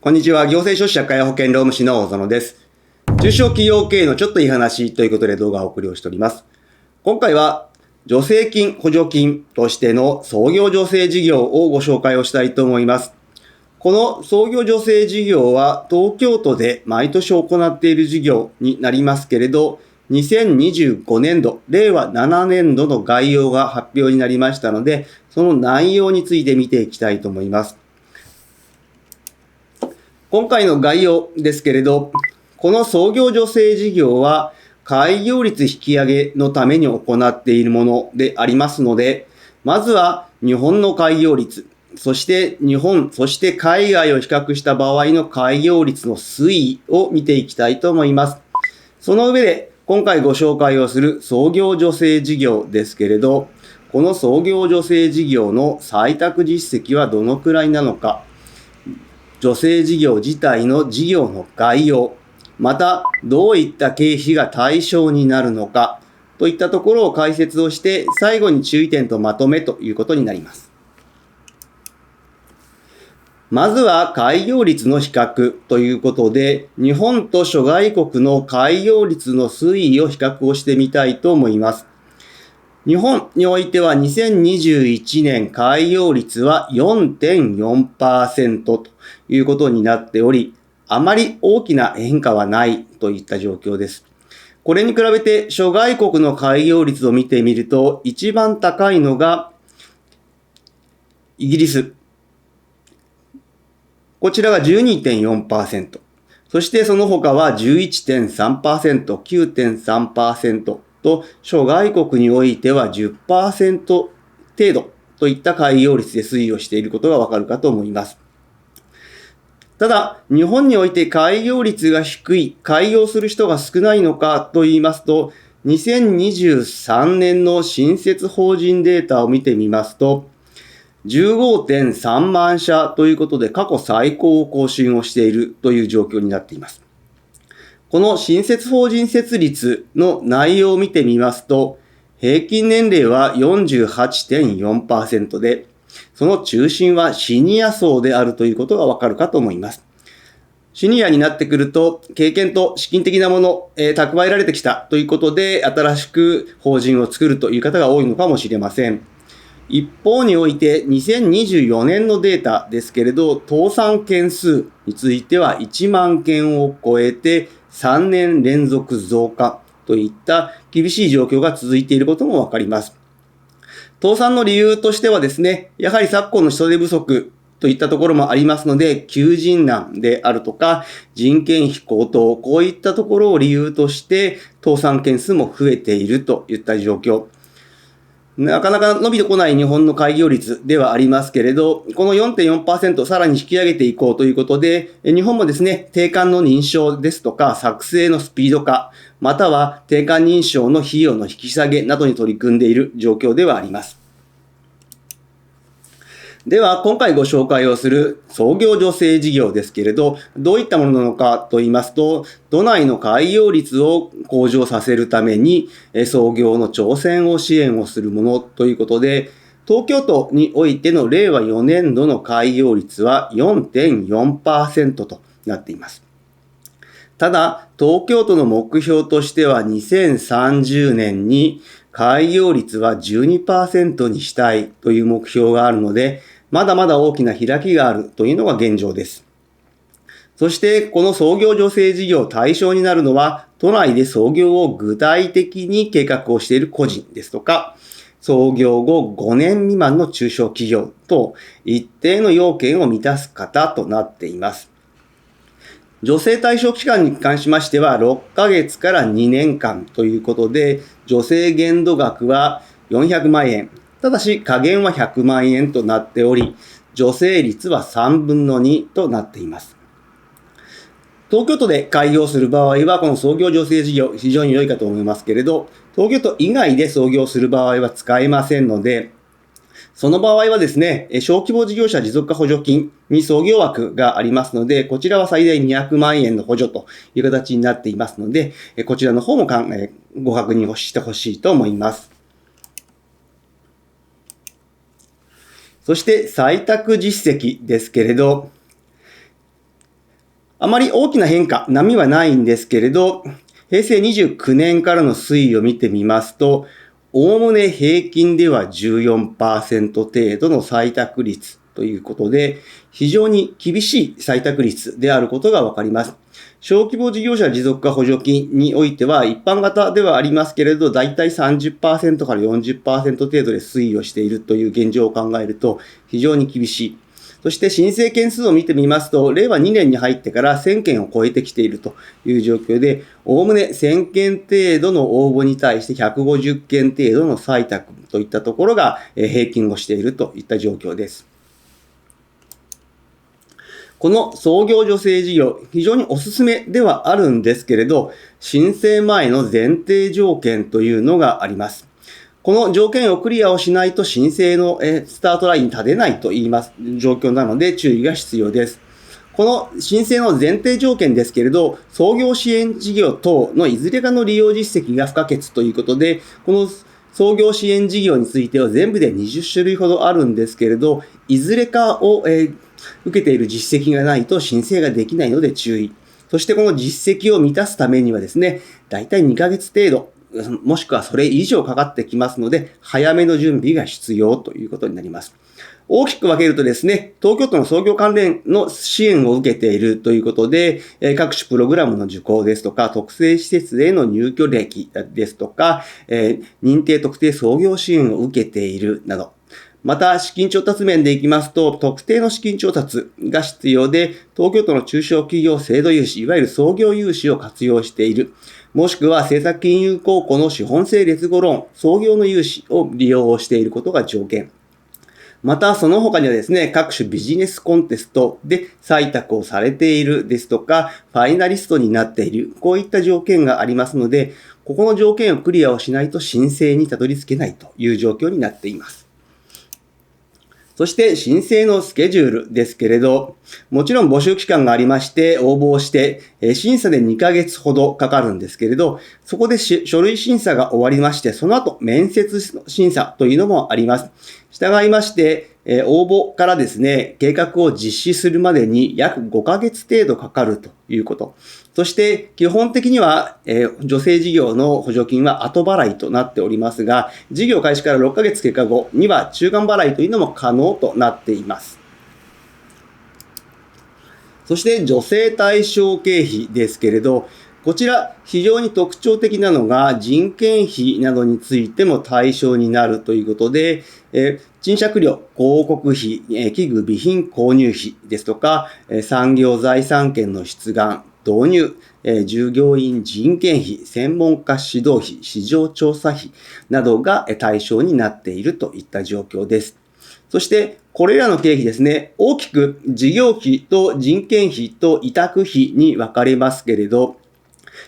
こんにちは。行政書士社会保険労務士の大園です。中小企業経営のちょっといい話ということで動画をお送りをしております。今回は助成金、補助金としての創業助成事業をご紹介をしたいと思います。この創業助成事業は東京都で毎年行っている事業になりますけれど、2025年度、令和7年度の概要が発表になりましたので、その内容について見ていきたいと思います。今回の概要ですけれど、この創業助成事業は開業率引き上げのために行っているものでありますので、まずは日本の開業率、そして日本、そして海外を比較した場合の開業率の推移を見ていきたいと思います。その上で今回ご紹介をする創業助成事業ですけれど、この創業助成事業の採択実績はどのくらいなのか、助成事業自体の事業の概要、またどういった経費が対象になるのかといったところを解説をして、最後に注意点とまとめということになります。まずは開業率の比較ということで、日本と諸外国の開業率の推移を比較をしてみたいと思います。日本においては2021年開業率は 4.4% ということになっており、あまり大きな変化はないといった状況です。これに比べて諸外国の開業率を見てみると、一番高いのがイギリス。こちらが 12.4%。そしてその他は 11.3%、9.3%。と諸外国においては 10% 程度といった開業率で推移をしていることがわかるかと思います。ただ、日本において開業率が低い、開業する人が少ないのかと言いますと、2023年の新設法人データを見てみますと、15.3 万社ということで過去最高を更新をしているという状況になっています。この新設法人設立の内容を見てみますと、平均年齢は 48.4% で、その中心はシニア層であるということがわかるかと思います。シニアになってくると、経験と資金的なもの、蓄えられてきたということで、新しく法人を作るという方が多いのかもしれません。一方において、2024年のデータですけれど、倒産件数については1万件を超えて、3年連続増加といった厳しい状況が続いていることもわかります。倒産の理由としてはですね、やはり昨今の人手不足といったところもありますので、求人難であるとか、人件費高騰、こういったところを理由として、倒産件数も増えているといった状況。なかなか伸びてこない日本の開業率ではありますけれど、この 4.4% さらに引き上げていこうということで、日本もですね、定款の認証ですとか、作成のスピード化、または定款認証の費用の引き下げなどに取り組んでいる状況ではあります。では、今回ご紹介をする創業助成事業ですけれど、どういったものなのかと言いますと、都内の開業率を向上させるために、創業の挑戦を支援をするものということで、東京都においての令和4年度の開業率は 4.4% となっています。ただ、東京都の目標としては2030年に開業率は 12% にしたいという目標があるので、まだまだ大きな開きがあるというのが現状です。そして、この創業助成事業対象になるのは、都内で創業を具体的に計画をしている個人ですとか、創業後5年未満の中小企業と一定の要件を満たす方となっています。助成対象期間に関しましては、6ヶ月から2年間ということで、助成限度額は400万円。ただし、下限は100万円となっており、助成率は3分の2となっています。東京都で開業する場合は、この創業助成事業、非常に良いかと思いますけれど、東京都以外で創業する場合は使えませんので、その場合はですね、小規模事業者持続化補助金に創業枠がありますので、こちらは最大200万円の補助という形になっていますので、こちらの方もご確認をしてほしいと思います。そして採択実績ですけれど、あまり大きな変化、波はないんですけれど、平成29年からの推移を見てみますと、おおむね平均では 14% 程度の採択率ということで、非常に厳しい採択率であることがわかります。小規模事業者持続化補助金においては、一般型ではありますけれど、だいたい 30% から 40% 程度で推移をしているという現状を考えると、非常に厳しい。そして申請件数を見てみますと、令和2年に入ってから1000件を超えてきているという状況で、おおむね1000件程度の応募に対して150件程度の採択といったところが平均をしているといった状況です。この創業助成事業、非常におすすめではあるんですけれど、申請前の前提条件というのがあります。この条件をクリアをしないと申請のスタートラインに立てないといいます状況なので注意が必要です。この申請の前提条件ですけれど、創業支援事業等のいずれかの利用実績が不可欠ということで、この創業支援事業については全部で20種類ほどあるんですけれど、いずれかを、受けている実績がないと申請ができないので注意。そしてこの実績を満たすためにはですね、だいたい2ヶ月程度、もしくはそれ以上かかってきますので、早めの準備が必要ということになります。大きく分けるとですね、東京都の創業関連の支援を受けているということで、各種プログラムの受講ですとか、特定施設への入居歴ですとか、認定特定創業支援を受けているなど、また、資金調達面でいきますと、特定の資金調達が必要で、東京都の中小企業制度融資、いわゆる創業融資を活用している。もしくは政策金融公庫の資本性劣後ローン、創業の融資を利用していることが条件。また、その他にはですね、各種ビジネスコンテストで採択をされているですとか、ファイナリストになっている、こういった条件がありますので、ここの条件をクリアをしないと申請にたどり着けないという状況になっています。そして申請のスケジュールですけれど、もちろん募集期間がありまして、応募をして、審査で2ヶ月ほどかかるんですけれど、そこで書類審査が終わりまして、その後面接審査というのもあります。従いまして、応募からですね、計画を実施するまでに約5ヶ月程度かかるということ。そして基本的には、助成事業の補助金は後払いとなっておりますが、事業開始から6ヶ月経過後には中間払いというのも可能となっています。そして助成対象経費ですけれど、こちら非常に特徴的なのが人件費などについても対象になるということで、賃借料、広告費、器具備品購入費ですとか、産業財産権の出願、導入、従業員人件費、専門家指導費、市場調査費などが対象になっているといった状況です。そして、これらの経費ですね、大きく事業費と人件費と委託費に分かれますけれど、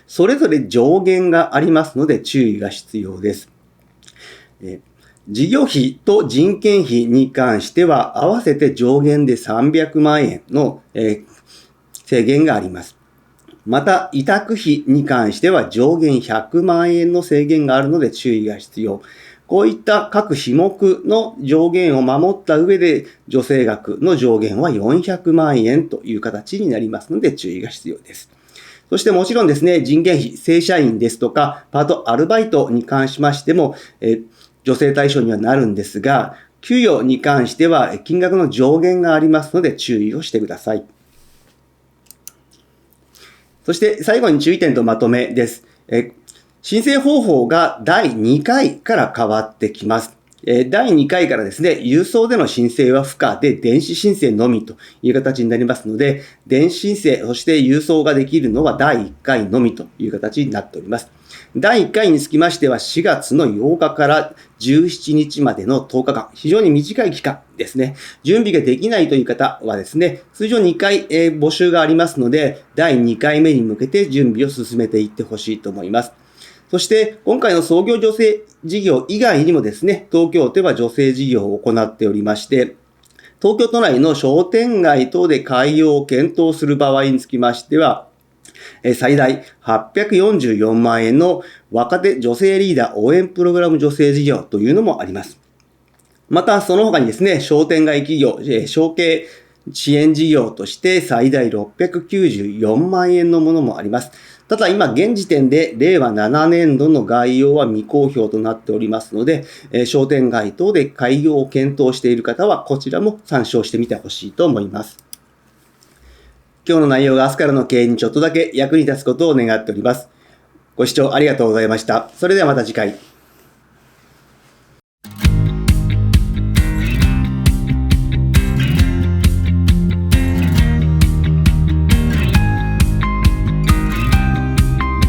それぞれ上限がありますので注意が必要です。事業費と人件費に関しては合わせて上限で300万円の制限があります。また、委託費に関しては上限100万円の制限があるので注意が必要。こういった各費目の上限を守った上で、助成額の上限は400万円という形になりますので注意が必要です。そしてもちろんですね、人件費、正社員ですとか、パート、アルバイトに関しましても、助成対象にはなるんですが、給与に関しては金額の上限がありますので注意をしてください。そして最後に注意点とまとめです。申請方法が第2回から変わってきます。第2回からですね、郵送での申請は不可で電子申請のみという形になりますので、電子申請、そして郵送ができるのは第1回のみという形になっております。第1回につきましては4月の8日から17日までの10日間、非常に短い期間ですね。準備ができないという方はですね、通常2回募集がありますので、第2回目に向けて準備を進めていってほしいと思います。そして、今回の創業助成事業以外にもですね、東京都は助成事業を行っておりまして、東京都内の商店街等で開業を検討する場合につきましては、最大844万円の若手女性リーダー応援プログラム助成事業というのもあります。また、その他にですね、商店街企業、承継支援事業として最大694万円のものもあります。ただ今現時点で令和7年度の概要は未公表となっておりますので、商店街等で開業を検討している方はこちらも参照してみてほしいと思います。今日の内容が明日からの経営にちょっとだけ役に立つことを願っております。ご視聴ありがとうございました。それではまた次回。